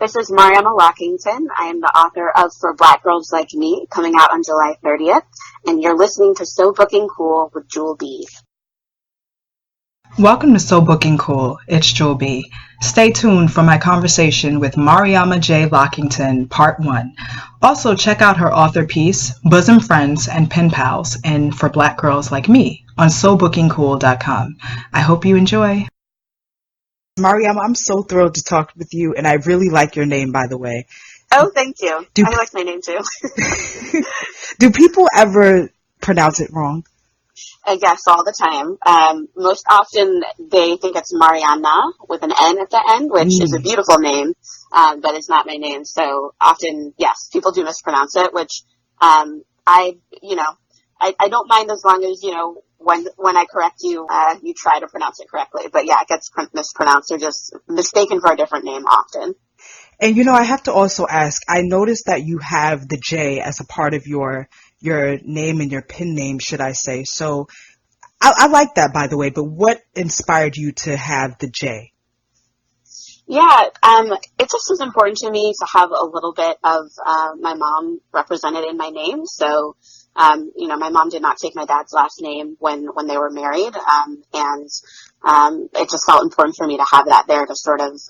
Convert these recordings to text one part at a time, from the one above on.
This is Mariama Lockington. I am the author of For Black Girls Like Me, coming out on July 30th, and you're listening to So Booking Cool with Jewel B. Welcome to So Booking Cool. It's Jewel B. Stay tuned for my conversation with Mariama J. Lockington, Part 1. Also, check out her author piece, Bosom Friends and Pen Pals, in For Black Girls Like Me on SoBookingCool.com. I hope you enjoy. Mariama, I'm so thrilled to talk with you, and I really like your name, by the way. Oh, thank you. I like my name, too. Do people ever pronounce it wrong? Yes, all the time. Most often, they think it's Mariana with an N at the end, which is a beautiful name, but it's not my name. So often, yes, people do mispronounce it, which I don't mind as long as, when I correct you, you try to pronounce it correctly. But yeah, it gets mispronounced or just mistaken for a different name often. And, I have to also ask, I noticed that you have the J as a part of your name and your pen name, should I say. So I like that, by the way, but what inspired you to have the J? Yeah, it just was important to me to have a little bit of my mom represented in my name. So, my mom did not take my dad's last name when they were married, and it just felt important for me to have that there to sort of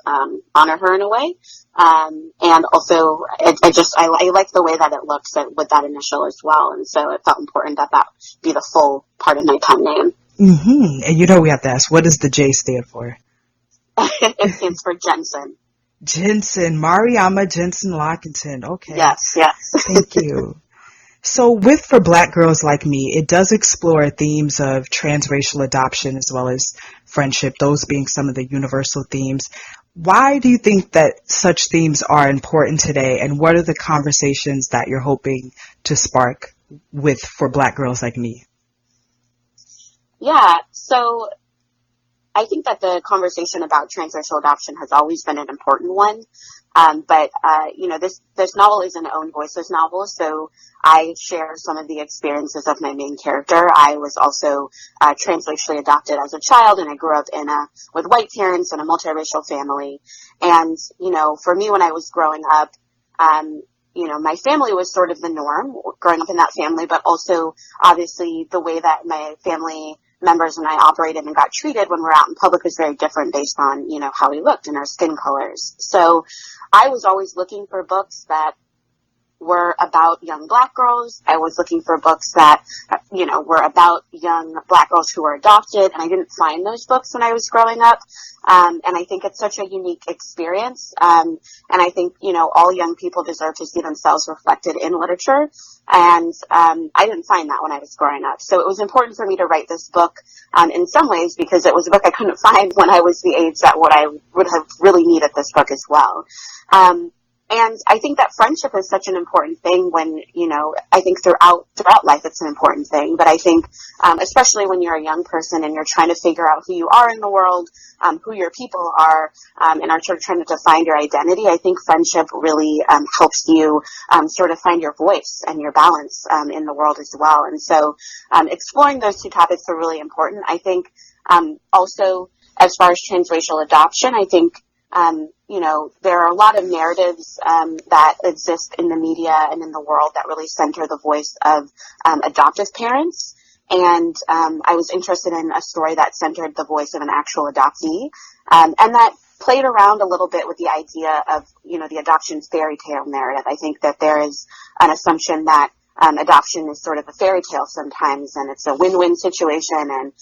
honor her in a way. And also, I like the way that it looks with that initial as well, and so it felt important that be the full part of my pen name. Mm-hmm. And we have to ask, what does the J stand for? It stands for Jensen. Jensen, Mariama Jensen Lockington. Okay. Yes. Thank you. So with For Black Girls Like Me, it does explore themes of transracial adoption as well as friendship, those being some of the universal themes. Why do you think that such themes are important today, and what are the conversations that you're hoping to spark with For Black Girls Like Me? Yeah, so I think that the conversation about transracial adoption has always been an important one. But this novel is an own voices novel, so I share some of the experiences of my main character. I was also transracially adopted as a child, and I grew up with white parents in a multiracial family. And, for me, when I was growing up, my family was sort of the norm, growing up in that family, but also, obviously, the way that my family members and I operated and got treated when we're out in public was very different based on, how we looked and our skin colors. So I was always looking for books that were about young Black girls. I was looking for books that, were about young Black girls who were adopted, and I didn't find those books when I was growing up. And I think it's such a unique experience. And I think, all young people deserve to see themselves reflected in literature. And I didn't find that when I was growing up. So it was important for me to write this book in some ways because it was a book I couldn't find when I was the age that I would have really needed this book as well. And I think that friendship is such an important thing when, I think throughout life it's an important thing. But I think, especially when you're a young person and you're trying to figure out who you are in the world, who your people are, and are sort of trying to define your identity, I think friendship really helps you sort of find your voice and your balance in the world as well. And so exploring those two topics are really important. I think also as far as transracial adoption, I think there are a lot of narratives that exist in the media and in the world that really center the voice of adoptive parents. And I was interested in a story that centered the voice of an actual adoptee, and that played around a little bit with the idea of, the adoption fairy tale narrative. I think that there is an assumption that adoption is sort of a fairy tale sometimes, and it's a win-win situation, and,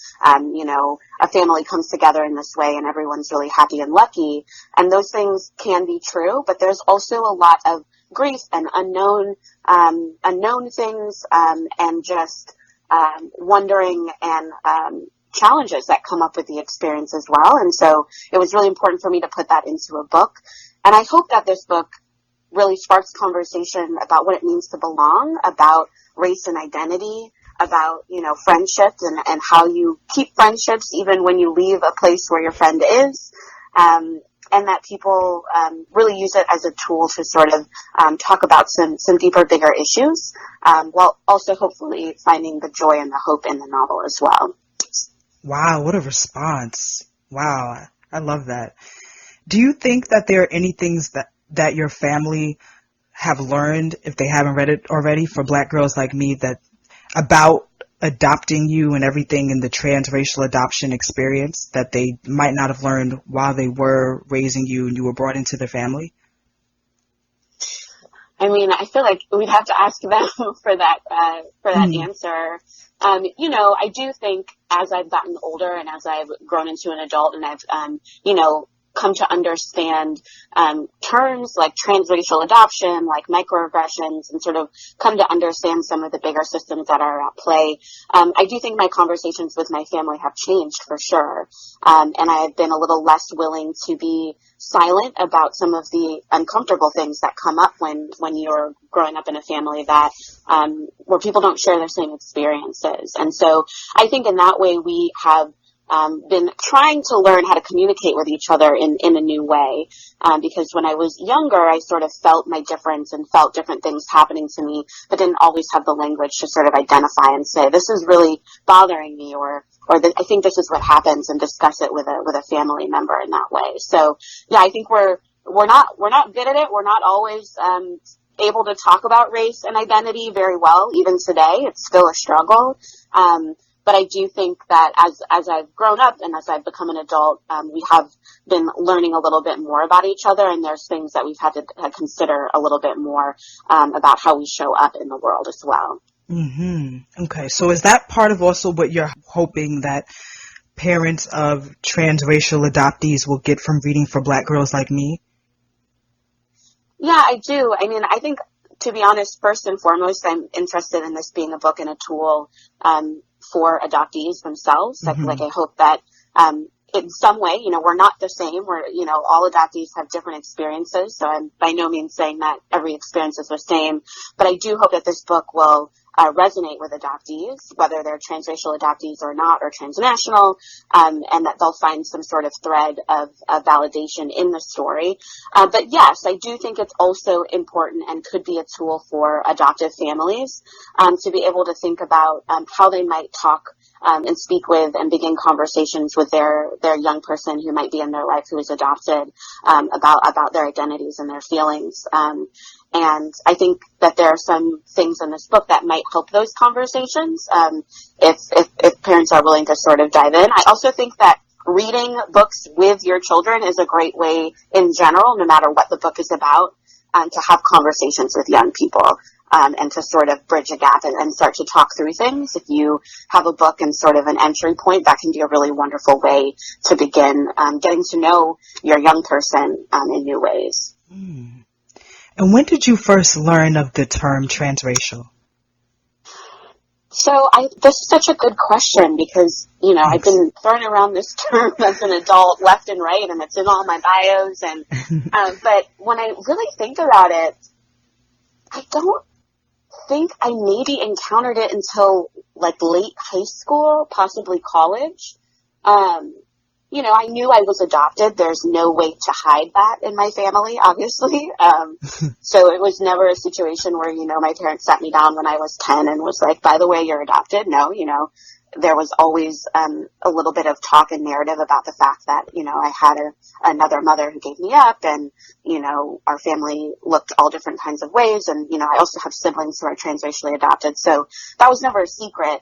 a family comes together in this way, and everyone's really happy and lucky. And those things can be true, but there's also a lot of grief and unknown things, and just wondering and challenges that come up with the experience as well. And so it was really important for me to put that into a book. And I hope that this book really sparks conversation about what it means to belong, about race and identity, about, friendships and how you keep friendships even when you leave a place where your friend is. And that people really use it as a tool to sort of talk about some deeper, bigger issues, while also hopefully finding the joy and the hope in the novel as well. Wow, what a response. Wow, I love that. Do you think that there are any things that your family have learned, if they haven't read it already, for Black girls like me, that about adopting you and everything in the transracial adoption experience that they might not have learned while they were raising you and you were brought into their family? I mean, I feel like we'd have to ask them for that answer. I do think as I've gotten older and as I've grown into an adult and I've, come to understand terms like transracial adoption, like microaggressions, and sort of come to understand some of the bigger systems that are at play. I do think my conversations with my family have changed for sure. And I have been a little less willing to be silent about some of the uncomfortable things that come up when you're growing up in a family that where people don't share their same experiences. And so I think in that way we have been trying to learn how to communicate with each other in a new way. Because when I was younger, I sort of felt my difference and felt different things happening to me, but didn't always have the language to sort of identify and say, this is really bothering me, or I think this is what happens, and discuss it with a family member in that way. So yeah, I think we're not good at it. We're not always, able to talk about race and identity very well. Even today, it's still a struggle. But I do think that as I've grown up and as I've become an adult, we have been learning a little bit more about each other, and there's things that we've had to consider a little bit more about how we show up in the world as well. Mm-hmm. Okay, so is that part of also what you're hoping that parents of transracial adoptees will get from reading For Black Girls Like Me? Yeah, I do. I mean, I think, to be honest, first and foremost, I'm interested in this being a book and a tool for adoptees themselves. Mm-hmm. Like I hope that in some way, we're not the same. We're, all adoptees have different experiences. So I'm by no means saying that every experience is the same. But I do hope that this book will resonate with adoptees, whether they're transracial adoptees or not, or transnational, and that they'll find some sort of thread of validation in the story. But yes, I do think it's also important and could be a tool for adoptive families to be able to think about how they might talk and speak with and begin conversations with their young person who might be in their life who is adopted about their identities and their feelings. And I think that there are some things in this book that might help those conversations if parents are willing to sort of dive in. I also think that reading books with your children is a great way in general, no matter what the book is about, to have conversations with young people. And to sort of bridge a gap and start to talk through things. If you have a book and sort of an entry point, that can be a really wonderful way to begin getting to know your young person in new ways. Mm. And when did you first learn of the term transracial? So this is such a good question because, I've been throwing around this term as an adult left and right, and it's in all my bios. And but when I really think about it, I don't think I maybe encountered it until like late high school, possibly college. I knew I was adopted. There's no way to hide that in my family, obviously. So it was never a situation where, my parents sat me down when I was 10 and was like, by the way, you're adopted. No, there was always a little bit of talk and narrative about the fact that, I had another mother who gave me up, and, our family looked all different kinds of ways. And, I also have siblings who are transracially adopted. So that was never a secret.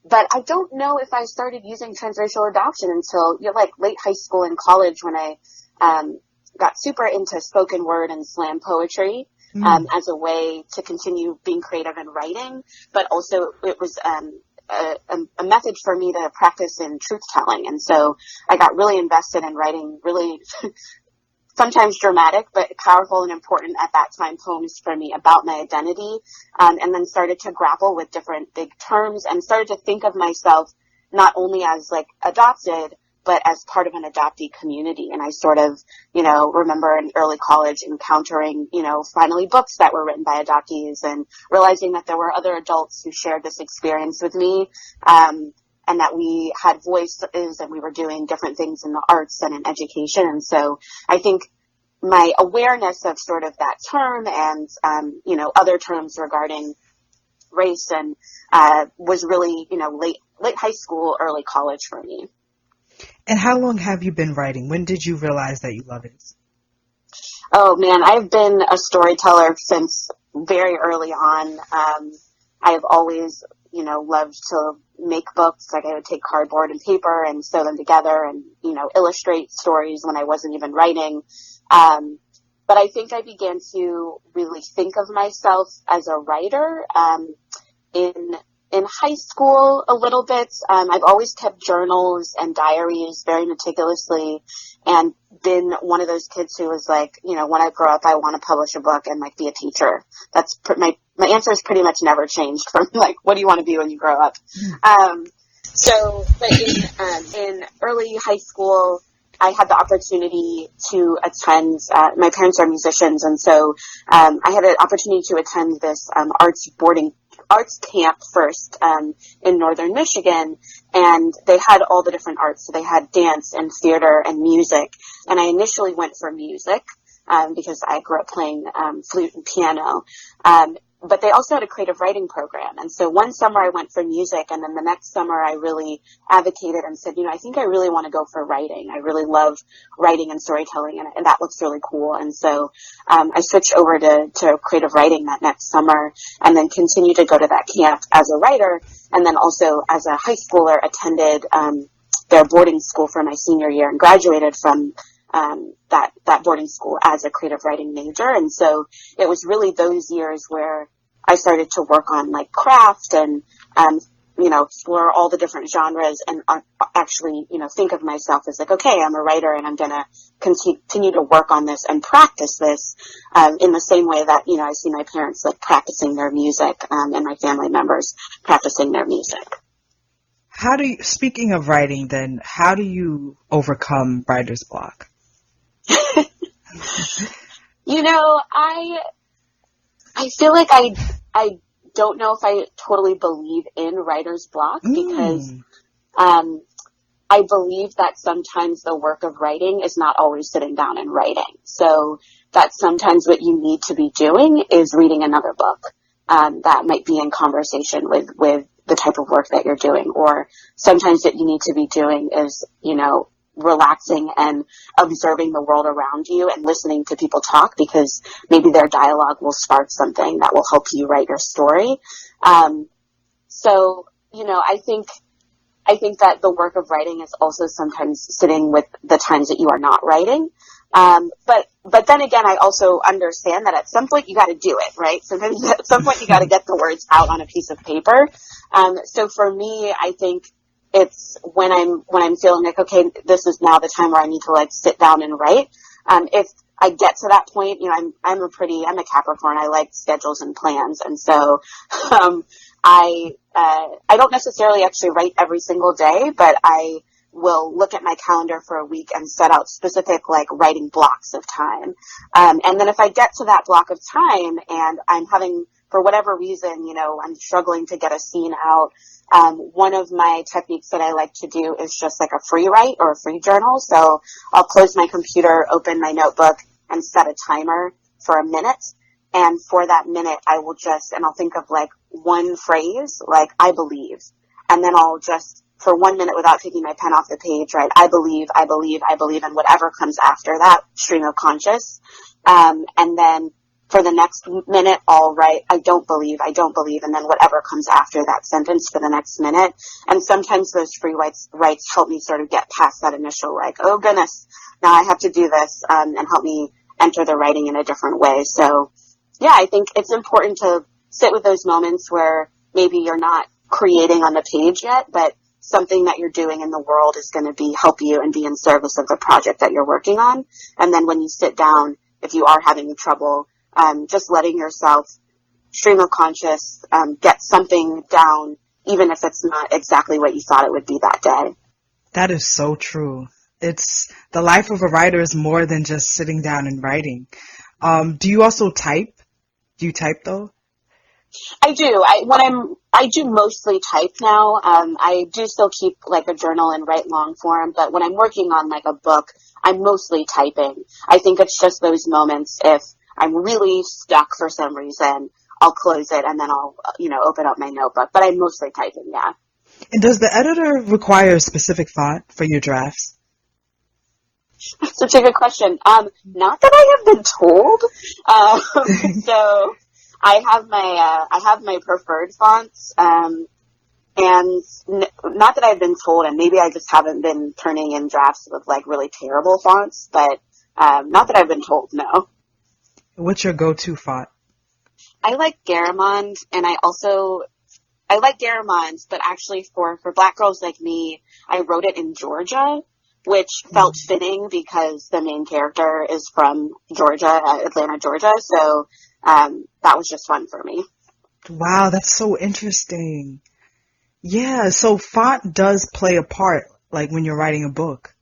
But I don't know if I started using transracial adoption until late high school and college, when I got super into spoken word and slam poetry as a way to continue being creative in writing. But also it was a method for me to practice in truth telling. And so I got really invested in writing really sometimes dramatic, but powerful and important at that time poems for me about my identity, and then started to grapple with different big terms and started to think of myself not only as like adopted, but as part of an adoptee community. And I sort of, remember in early college encountering, finally books that were written by adoptees and realizing that there were other adults who shared this experience with me, and that we had voices and we were doing different things in the arts and in education. And so I think my awareness of sort of that term and, other terms regarding race and, was really, late high school, early college for me. And how long have you been writing? When did you realize that you love it? Oh man, I've been a storyteller since very early on. I've always, loved to make books. Like I would take cardboard and paper and sew them together and, illustrate stories when I wasn't even writing. But I think I began to really think of myself as a writer, in high school a little bit. I've always kept journals and diaries very meticulously and been one of those kids who was like, when I grow up, I want to publish a book and like be a teacher. That's my answer has pretty much never changed from like, what do you want to be when you grow up? But in early high school, I had the opportunity to attend, my parents are musicians, and so I had an opportunity to attend this arts camp first in northern Michigan, and they had all the different arts. So they had dance and theater and music, and I initially went for music because I grew up playing flute and piano. But they also had a creative writing program. And so one summer I went for music, and then the next summer I really advocated and said, I think I really want to go for writing. I really love writing and storytelling, and that looks really cool. And so I switched over to creative writing that next summer, and then continued to go to that camp as a writer, and then also as a high schooler attended their boarding school for my senior year and graduated from that boarding school as a creative writing major. And so it was really those years where I started to work on like craft and, explore all the different genres and actually, think of myself as like, okay, I'm a writer and I'm going to continue to work on this and practice this, in the same way that, I see my parents like practicing their music, and my family members practicing their music. Speaking of writing then, how do you overcome writer's block? I feel like I don't know if I totally believe in writer's block because I believe that sometimes the work of writing is not always sitting down and writing. So that sometimes what you need to be doing is reading another book that might be in conversation with the type of work that you're doing. Or sometimes what you need to be doing is, relaxing and observing the world around you and listening to people talk, because maybe their dialogue will spark something that will help you write your story. I think that the work of writing is also sometimes sitting with the times that you are not writing. But then again, I also understand that at some point you got to do it, right? Sometimes at some point you got to get the words out on a piece of paper. So for me, I think it's when I'm feeling like, okay, this is now the time where I need to like sit down and write. If I get to that point, I'm a Capricorn. I like schedules and plans. And so, I don't necessarily actually write every single day, but I will look at my calendar for a week and set out specific like writing blocks of time. And then if I get to that block of time and I'm having, for whatever reason, I'm struggling to get a scene out, one of my techniques that I like to do is just like a free write or a free journal. So I'll close my computer, open my notebook, and set a timer for a minute. And for that minute, I'll think of like one phrase, like I believe. And then I'll just, for 1 minute without taking my pen off the page, right? I believe, and whatever comes after that stream of conscious. And then for the next minute, I'll write, I don't believe, and then whatever comes after that sentence for the next minute. And sometimes those free writes help me sort of get past that initial, like, oh goodness, now I have to do this, and help me enter the writing in a different way. So yeah, I think it's important to sit with those moments where maybe you're not creating on the page yet, but something that you're doing in the world is going to help you and be in service of the project that you're working on. And then when you sit down, if you are having trouble, just letting yourself stream of conscious, get something down, even if it's not exactly what you thought it would be that day. That is so true. It's the life of a writer is more than just sitting down and writing. Do you also type? Do you type though? I do. I do mostly type now. I do still keep like a journal and write long form, but when I'm working on like a book, I'm mostly typing. I think it's just those moments if I'm really stuck for some reason, I'll close it and then I'll, open up my notebook, but I'm mostly typing, yeah. And does the editor require a specific font for your drafts? Such a good question. Not that I have been told. So I have my preferred fonts. And not that I've been told, and maybe I just haven't been turning in drafts with like really terrible fonts, but not that I've been told, no. What's your go-to font? I like Garamond, and I like Garamond, but actually for Black girls like me, I wrote it in Georgia, which felt fitting because the main character is from Georgia, Atlanta, Georgia. So that was just fun for me. Wow, that's so interesting. Yeah, so font does play a part, like when you're writing a book.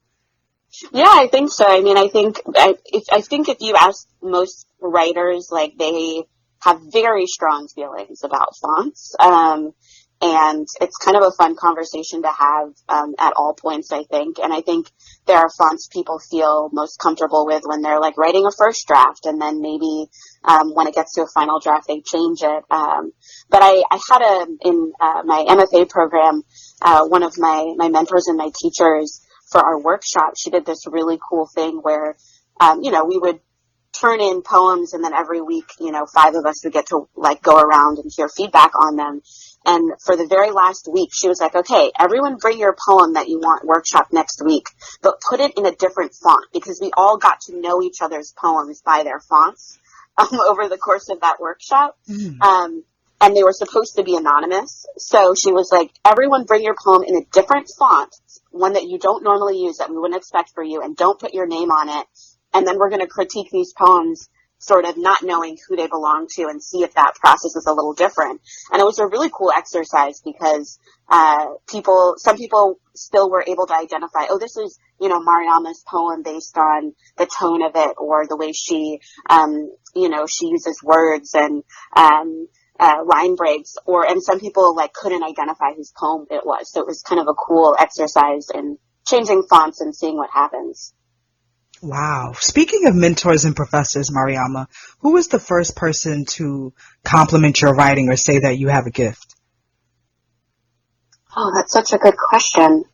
Yeah, I think so. I mean, I think if you ask most writers, like they have very strong feelings about fonts. And it's kind of a fun conversation to have at all points, I think. And I think there are fonts people feel most comfortable with when they're like writing a first draft, and then maybe when it gets to a final draft, they change it. But I had in my MFA program, one of my mentors and my teachers for our workshop, she did this really cool thing where, we would turn in poems, and then every week, 5 of us would get to like go around and hear feedback on them. And for the very last week, she was like, okay, everyone bring your poem that you want workshop next week, but put it in a different font, because we all got to know each other's poems by their fonts over the course of that workshop. And they were supposed to be anonymous. So she was like, everyone bring your poem in a different font, one that you don't normally use, that we wouldn't expect for you, and don't put your name on it. And then we're going to critique these poems, sort of not knowing who they belong to, and see if that process is a little different. And it was a really cool exercise because some people still were able to identify, oh, this is, Mariama's poem based on the tone of it, or the way she, she uses words and line breaks, and some people like couldn't identify whose poem it was. So it was kind of a cool exercise in changing fonts and seeing what happens. Wow. Speaking of mentors and professors, Mariama, who was the first person to compliment your writing or say that you have a gift? Oh, that's such a good question.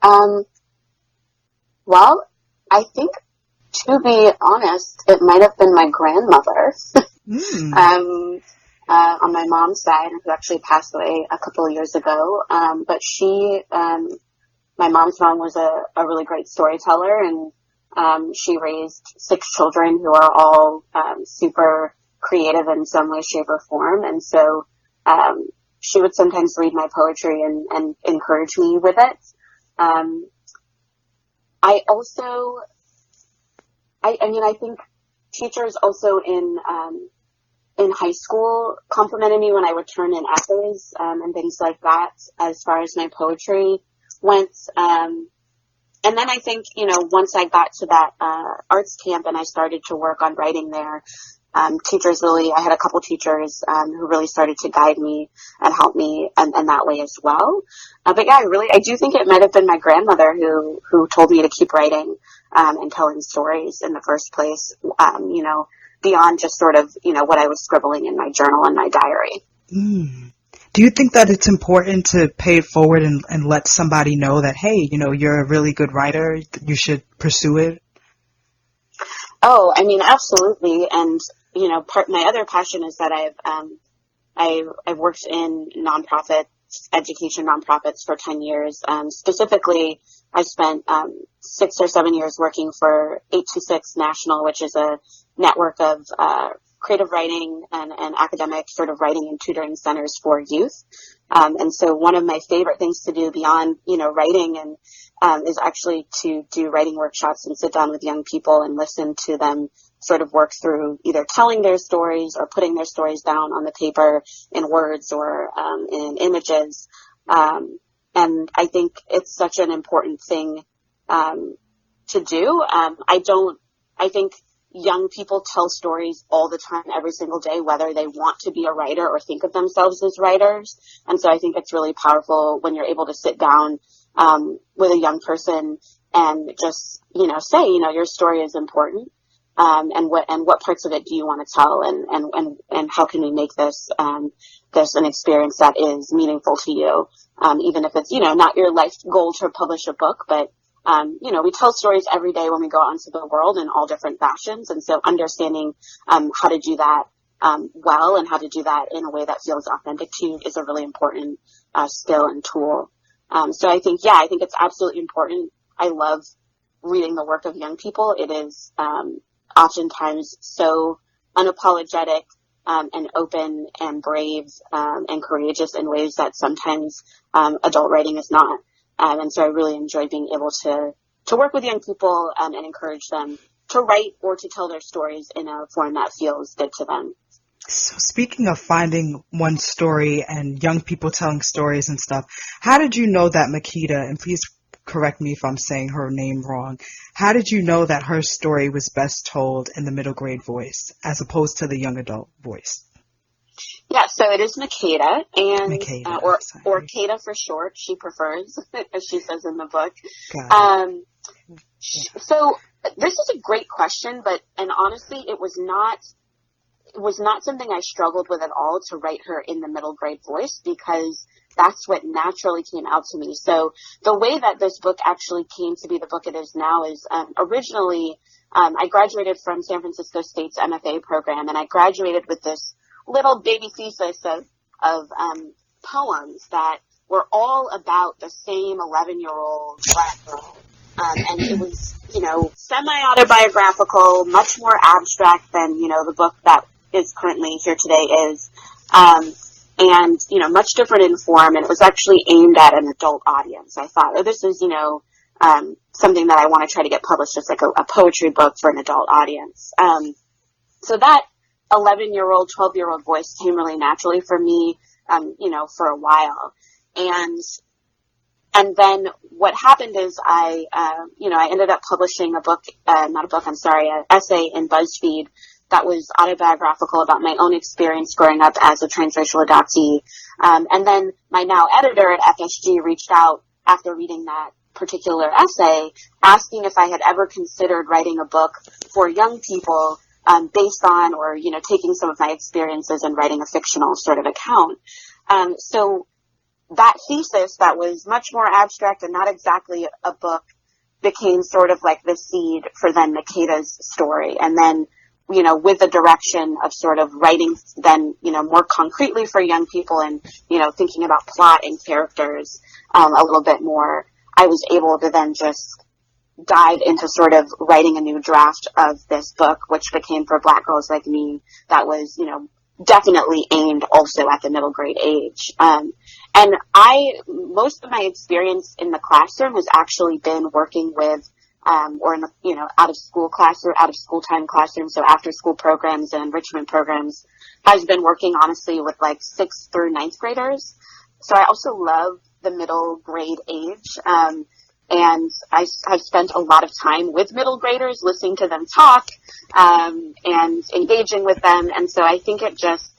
Well, I think, to be honest, it might have been my grandmother. On my mom's side, who actually passed away a couple of years ago. But my mom's mom was a really great storyteller, and she raised 6 children who are all super creative in some way, shape, or form. And so she would sometimes read my poetry and encourage me with it. I think teachers also in high school complimented me when I would turn in essays and things like that, as far as my poetry went. And then I think, once I got to that arts camp and I started to work on writing there, I had a couple teachers who really started to guide me and help me in that way as well. But yeah, I do think it might have been my grandmother who told me to keep writing and telling stories in the first place, beyond just sort of, what I was scribbling in my journal and my diary. Do you think that it's important to pay it forward and let somebody know that, hey, you're a really good writer, you should pursue it? Oh, I mean, absolutely. And, my other passion is that I've worked in education nonprofits for 10 years. Specifically, I spent 6 or 7 years working for 826 National, which is a network of creative writing and academic sort of writing and tutoring centers for youth. And so one of my favorite things to do beyond, writing is actually to do writing workshops and sit down with young people and listen to them sort of work through either telling their stories or putting their stories down on the paper in words or in images. And I think it's such an important thing to do. I think young people tell stories all the time, every single day, whether they want to be a writer or think of themselves as writers. And so I think it's really powerful when you're able to sit down with a young person and just, say, your story is important. And what parts of it do you want to tell, and how can we make this an experience that is meaningful to you, even if it's, not your life goal to publish a book, but we tell stories every day when we go out into the world in all different fashions. And so understanding how to do that well and how to do that in a way that feels authentic to you is a really important skill and tool. So I think it's absolutely important. I love reading the work of young people. It is oftentimes so unapologetic and open and brave and courageous in ways that sometimes adult writing is not. And so I really enjoy being able to work with young people and encourage them to write or to tell their stories in a form that feels good to them. So speaking of finding one story and young people telling stories and stuff, how did you know that Makita, and please correct me if I'm saying her name wrong, how did you know that her story was best told in the middle grade voice as opposed to the young adult voice? Yeah, so it is Makita, and Makita, or Kata for short. She prefers, as she says in the book. So this is a great question, and honestly, it was not something I struggled with at all to write her in the middle grade voice, because that's what naturally came out to me. So the way that this book actually came to be the book it is now is originally I graduated from San Francisco State's MFA program, and I graduated with this little baby thesis of poems that were all about the same 11-year-old Black girl. And it was, semi-autobiographical, much more abstract than, the book that is currently here today is. And, much different in form. And it was actually aimed at an adult audience. I thought, this is, something that I want to try to get published as like a poetry book for an adult audience. So that 11-year-old, 12-year-old voice came really naturally for me, for a while. And then what happened is I ended up publishing an essay in BuzzFeed that was autobiographical about my own experience growing up as a transracial adoptee. And then my now editor at FSG reached out after reading that particular essay, asking if I had ever considered writing a book for young people based on, or, taking some of my experiences and writing a fictional sort of account. So that thesis that was much more abstract and not exactly a book became sort of like the seed for then Makita's story. And then, with the direction of sort of writing then, more concretely for young people and, thinking about plot and characters a little bit more, I was able to then just dive into sort of writing a new draft of this book, which became For Black Girls Like Me, that was, definitely aimed also at the middle grade age. And most of my experience in the classroom has actually been working with, or in the, out of school time classroom. So after school programs and enrichment programs, has been working honestly with like 6th through 9th graders. So I also love the middle grade age. And I've spent a lot of time with middle graders, listening to them talk, and engaging with them. And so I think it just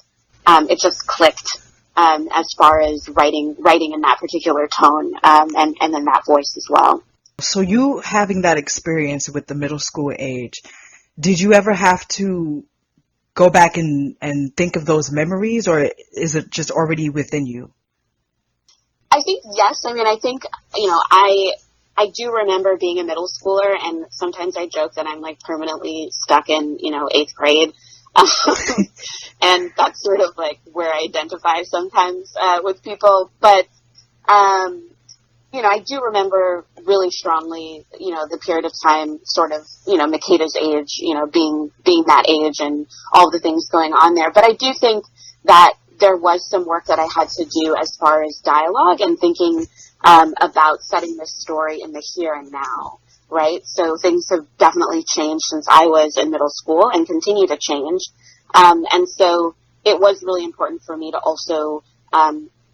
clicked, as far as writing in that particular tone, and then that voice as well. So you having that experience with the middle school age, did you ever have to go back and think of those memories, or is it just already within you? I think yes. I mean, I think, I do remember being a middle schooler, and sometimes I joke that I'm like permanently stuck in, 8th grade. And that's sort of like where I identify sometimes with people. But, I do remember really strongly, the period of time sort of, Makita's age, being that age and all the things going on there. But I do think that there was some work that I had to do as far as dialogue and thinking about setting this story in the here and now, right? So things have definitely changed since I was in middle school and continue to change. And so it was really important for me to also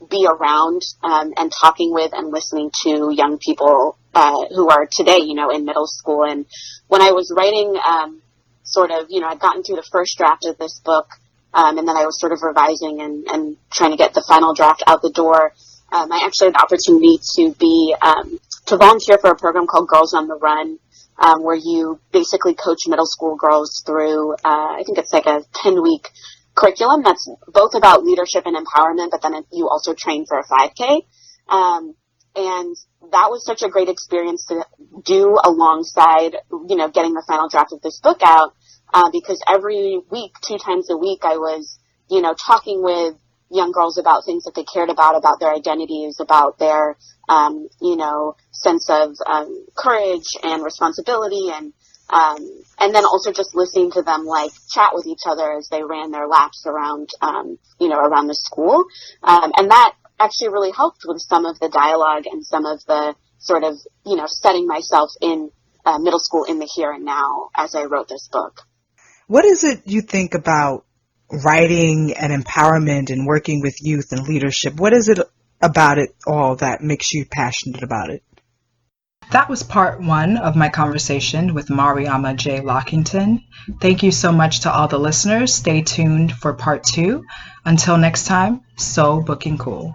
be around and talking with and listening to young people who are today, in middle school. And when I was writing I'd gotten through the first draft of this book, and then I was sort of revising and trying to get the final draft out the door. I actually had the opportunity to volunteer for a program called Girls on the Run, where you basically coach middle school girls through, I think it's like a 10-week curriculum that's both about leadership and empowerment, but then you also train for a 5K. And that was such a great experience to do alongside, getting the final draft of this book out, because every week, 2 times a week, I was, talking with young girls about things that they cared about their identities, about their, sense of courage and responsibility, and then also just listening to them chat with each other as they ran their laps around, around the school. And that actually really helped with some of the dialogue and some of the sort of, setting myself in middle school in the here and now as I wrote this book. What is it you think about writing and empowerment and working with youth and leadership? What is it about it all that makes you passionate about it? That was part 1 of my conversation with Mariama J. Lockington. Thank you so much to all the listeners. Stay tuned for part 2. Until next time, so booking cool.